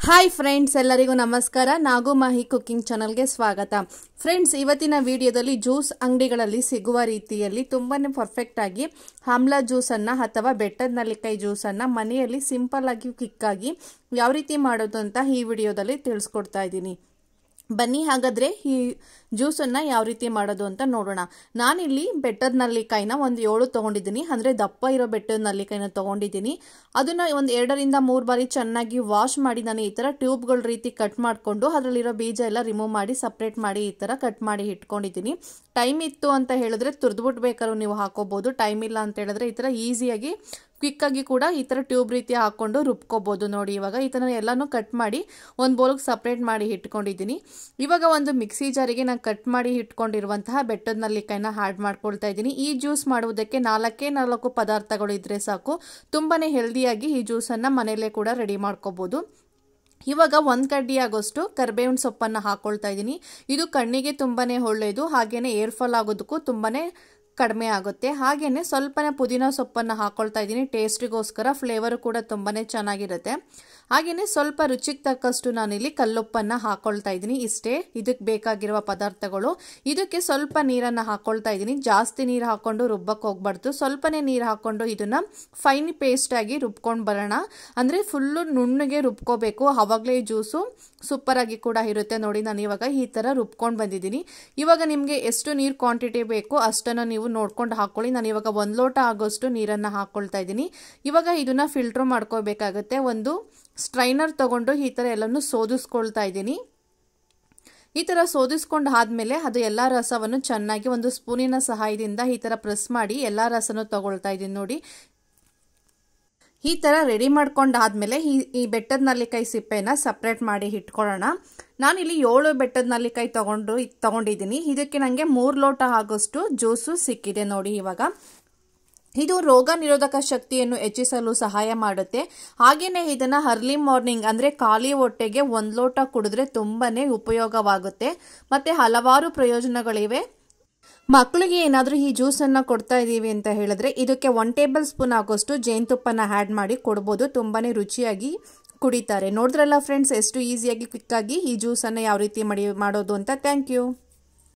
Hi friends, ಎಲ್ಲರಿಗೂ ನಮಸ್ಕಾರ. ನಾಗು Mahi cooking ಚಾನಲ್ಗೆ ಸ್ವಾಗತ. ಫ್ರೆಂಡ್ಸ್, ಇವತ್ತಿನ ವಿಡಿಯೋದಲ್ಲಿ ಜ್ಯೂಸ್ ಅಂಗಡಿಗಳಲ್ಲಿ ಸಿಗುವ ರೀತಿಯಲ್ಲಿ ತುಂಬಾನೇ ಪರ್ಫೆಕ್ಟ್ ಆಗಿ ಆಮ್ಲ ಜ್ಯೂಸನ್ನು ಅಥವಾ ಬೆಟ್ಟದ ನೆಲ್ಲಿಕಾಯಿ ಜ್ಯೂಸನ್ನು ಮನೆಯಲ್ಲಿ ಸಿಂಪಲ್ ಆಗಿ ಕ್ವಿಕ್ ಆಗಿ ಯಾವ ರೀತಿ ಮಾಡೋದು ಅಂತ ಈ ವಿಡಿಯೋದಲ್ಲಿ ತಿಳಿಸ್ಕೊಡ್ತಾ ಇದ್ದೀನಿ. ಬನ್ನಿ ಹಾಗಾದ್ರೆ ಈ ಜ್ಯೂಸನ್ನು ಯಾವ ರೀತಿ ಮಾಡೋದು ಅಂತ ನೋಡೋಣ. ನಾನಿಲ್ಲಿ ಬೆಟ್ಟದ ನೆಲ್ಲಿಕಾಯಿನ ಒಂದು 7 ತೊಗೊಂಡಿದ್ದೀನಿ. ಅಂದರೆ ದಪ್ಪ ಇರೋ ಬೆಟ್ಟದ ನೆಲ್ಲಿಕಾಯಿನ ತೊಗೊಂಡಿದ್ದೀನಿ. ಅದನ್ನು ಒಂದು 2 ರಿಂದ 3 ಬಾರಿ ಚೆನ್ನಾಗಿ ವಾಶ್ ಮಾಡಿ ನಾನು ಈ ಥರ ಟ್ಯೂಬ್ಗಳ ರೀತಿ ಕಟ್ ಮಾಡಿಕೊಂಡು ಅದರಲ್ಲಿರೋ ಬೀಜ ಎಲ್ಲ ರಿಮೂವ್ ಮಾಡಿ ಸಪ್ರೇಟ್ ಮಾಡಿ ಈ ಥರ ಕಟ್ ಮಾಡಿ ಇಟ್ಕೊಂಡಿದ್ದೀನಿ. ಟೈಮ್ ಇತ್ತು ಅಂತ ಹೇಳಿದ್ರೆ ತುರಿದ್ಬಿಟ್ಟು ಬೇಕಾದ್ರೂ ನೀವು ಹಾಕೋಬೋದು. ಟೈಮ್ ಇಲ್ಲ ಅಂತ ಹೇಳಿದ್ರೆ ಈ ಥರ ಈಸಿಯಾಗಿ ಕ್ವಿಕ್ಕಾಗಿ ಕೂಡ ಈ ಥರ ಟ್ಯೂಬ್ ರೀತಿ ಹಾಕ್ಕೊಂಡು ರುಬ್ಕೋಬೋದು. ನೋಡಿ, ಇವಾಗ ಈ ಥರ ಎಲ್ಲನೂ ಕಟ್ ಮಾಡಿ ಒಂದು ಬೌಲ್ಗೆ ಸಪ್ರೇಟ್ ಮಾಡಿ ಇಟ್ಕೊಂಡಿದ್ದೀನಿ. ಇವಾಗ ಒಂದು ಮಿಕ್ಸಿ ಜಾರಿಗೆ ನಾನು ಕಟ್ ಮಾಡಿ ಇಟ್ಕೊಂಡಿರುವಂತಹ ಬೆಟ್ಟದ ನೆಲ್ಲಿಕಾಯಿನ ಆ್ಯಡ್ ಮಾಡ್ಕೊಳ್ತಾ ಇದ್ದೀನಿ. ಈ ಜ್ಯೂಸ್ ಮಾಡುವುದಕ್ಕೆ 4 ಪದಾರ್ಥಗಳು ಇದ್ರೆ ಸಾಕು. ತುಂಬಾ ಹೆಲ್ದಿಯಾಗಿ ಈ ಜ್ಯೂಸನ್ನು ಮನೆಯಲ್ಲೇ ಕೂಡ ರೆಡಿ ಮಾಡ್ಕೋಬೋದು. ಇವಾಗ 1 ಕಡ್ಡಿ ಆಗೋಷ್ಟು ಕರಿಬೇವಿನ ಸೊಪ್ಪನ್ನು ಹಾಕೊಳ್ತಾ ಇದ್ದೀನಿ. ಇದು ಕಣ್ಣಿಗೆ ತುಂಬಾನೇ ಒಳ್ಳೆಯದು, ಹಾಗೇನೆ ಏರ್ ಫಾಲ್ ಆಗೋದಕ್ಕೂ ತುಂಬಾನೇ ಕಡಿಮೆ ಆಗುತ್ತೆ. ಹಾಗೇನೆ ಸ್ವಲ್ಪನೇ ಪುದೀನ ಸೊಪ್ಪನ್ನು ಹಾಕೊಳ್ತಾ ಇದ್ದೀನಿ. ಟೇಸ್ಟಿಗೋಸ್ಕರ ಫ್ಲೇವರು ಕೂಡ ತುಂಬಾನೇ ಚೆನ್ನಾಗಿರುತ್ತೆ. ಹಾಗೇನೆ ಸ್ವಲ್ಪ ರುಚಿಗೆ ತಕ್ಕಷ್ಟು ನಾನಿಲ್ಲಿ ಕಲ್ಲುಪ್ಪನ್ನು ಹಾಕೊಳ್ತಾ ಇದ್ದೀನಿ. ಇಷ್ಟೇ ಇದಕ್ಕೆ ಬೇಕಾಗಿರುವ ಪದಾರ್ಥಗಳು. ಇದಕ್ಕೆ ಸ್ವಲ್ಪ ನೀರನ್ನು ಹಾಕೊಳ್ತಾ ಇದ್ದೀನಿ. ಜಾಸ್ತಿ ನೀರು ಹಾಕೊಂಡು ರುಬ್ಬಕ್ಕೆ ಹೋಗ್ಬಾರ್ದು. ಸ್ವಲ್ಪನೇ ನೀರು ಹಾಕೊಂಡು ಇದನ್ನ ಫೈನ್ ಪೇಸ್ಟ್ ಆಗಿ ರುಬ್ಕೊಂಡು ಬರೋಣ. ಅಂದ್ರೆ ಫುಲ್ಲು ನುಣ್ಣಗೆ ರುಬ್ಕೋಬೇಕು, ಅವಾಗಲೇ ಜ್ಯೂಸು ಸೂಪರ್ ಆಗಿ ಕೂಡ ಇರುತ್ತೆ. ನೋಡಿ, ನಾನು ಇವಾಗ ಈ ತರ ರುಬ್ಕೊಂಡು ಬಂದಿದ್ದೀನಿ. ಇವಾಗ ನಿಮಗೆ ಎಷ್ಟು ನೀರು ಕ್ವಾಂಟಿಟಿ ಬೇಕು ಅಷ್ಟನ್ನು ನೀವು ನೋಡ್ಕೊಂಡು ಹಾಕೊಳ್ಳಿ. ನಾನು ಇವಾಗ 1 ಲೋಟ ಆಗೋಷ್ಟು ನೀರನ್ನು ಹಾಕೊಳ್ತಾ ಇದ್ದೀನಿ. ಇವಾಗ ಇದನ್ನ ಫಿಲ್ಟರ್ ಮಾಡ್ಕೋಬೇಕಾಗುತ್ತೆ. ಒಂದು ಸ್ಟ್ರೈನರ್ ತಗೊಂಡು ಈ ತರ ಎಲ್ಲನೂ ಸೋದಿಸ್ಕೊಳ್ತಾ ಇದ್ದೀನಿ. ಈ ತರ ಸೋದಿಸ್ಕೊಂಡು ಆದ್ಮೇಲೆ ಅದು ಎಲ್ಲಾ ರಸವನ್ನು ಚೆನ್ನಾಗಿ ಒಂದು ಸ್ಪೂನಿನ ಸಹಾಯದಿಂದ ಈ ತರ ಪ್ರೆಸ್ ಮಾಡಿ ಎಲ್ಲಾ ರಸನೂ ತಗೊಳ್ತಾ ಇದ್ದೀನಿ. ನೋಡಿ, ಈ ತರ ರೆಡಿ ಮಾಡ್ಕೊಂಡಾದ್ಮೇಲೆ ಈ ಬೆಟ್ಟದ ನೆಲ್ಲಿಕಾಯಿ ಸಿಪ್ಪೆನ ಸಪ್ರೇಟ್ ಮಾಡಿ ಇಟ್ಕೊಳ್ಳೋಣ. ನಾನಿಲ್ಲಿ 7 ಬೆಟ್ಟದ ನೆಲ್ಲಿಕಾಯಿ ತಗೊಂಡಿದ್ದೀನಿ. ಇದಕ್ಕೆ ನನಗೆ 3 ಲೋಟ ಆಗೋಷ್ಟು ಜ್ಯೂಸು ಸಿಕ್ಕಿದೆ. ನೋಡಿ, ಇವಾಗ ಇದು ರೋಗ ನಿರೋಧಕ ಶಕ್ತಿಯನ್ನು ಹೆಚ್ಚಿಸಲು ಸಹಾಯ ಮಾಡುತ್ತೆ. ಹಾಗೇನೆ ಇದನ್ನ ಅರ್ಲಿ ಮಾರ್ನಿಂಗ್ ಅಂದ್ರೆ ಖಾಲಿ ಹೊಟ್ಟೆಗೆ 1 ಲೋಟ ಕುಡಿದ್ರೆ ತುಂಬಾನೇ ಉಪಯೋಗವಾಗುತ್ತೆ. ಮತ್ತೆ ಹಲವಾರು ಪ್ರಯೋಜನಗಳಿವೆ. ಮಕ್ಕಳಿಗೆ ಏನಾದರೂ ಈ ಜ್ಯೂಸನ್ನು ಕೊಡ್ತಾ ಇದ್ದೀವಿ ಅಂತ ಹೇಳಿದ್ರೆ ಇದಕ್ಕೆ 1 ಟೇಬಲ್ ಸ್ಪೂನ್ ಆಗೋಷ್ಟು ಜೇನುತುಪ್ಪನ ಆ್ಯಡ್ ಮಾಡಿ ಕೊಡ್ಬೋದು. ತುಂಬಾನೇ ರುಚಿಯಾಗಿ ಕುಡಿತಾರೆ. ನೋಡಿದ್ರಲ್ಲ ಫ್ರೆಂಡ್ಸ್, ಎಷ್ಟು ಈಸಿಯಾಗಿ ಕ್ವಿಕ್ಕಾಗಿ ಈ ಜ್ಯೂಸನ್ನು ಯಾವ ರೀತಿ ಮಾಡೋದು ಅಂತ. Thank you.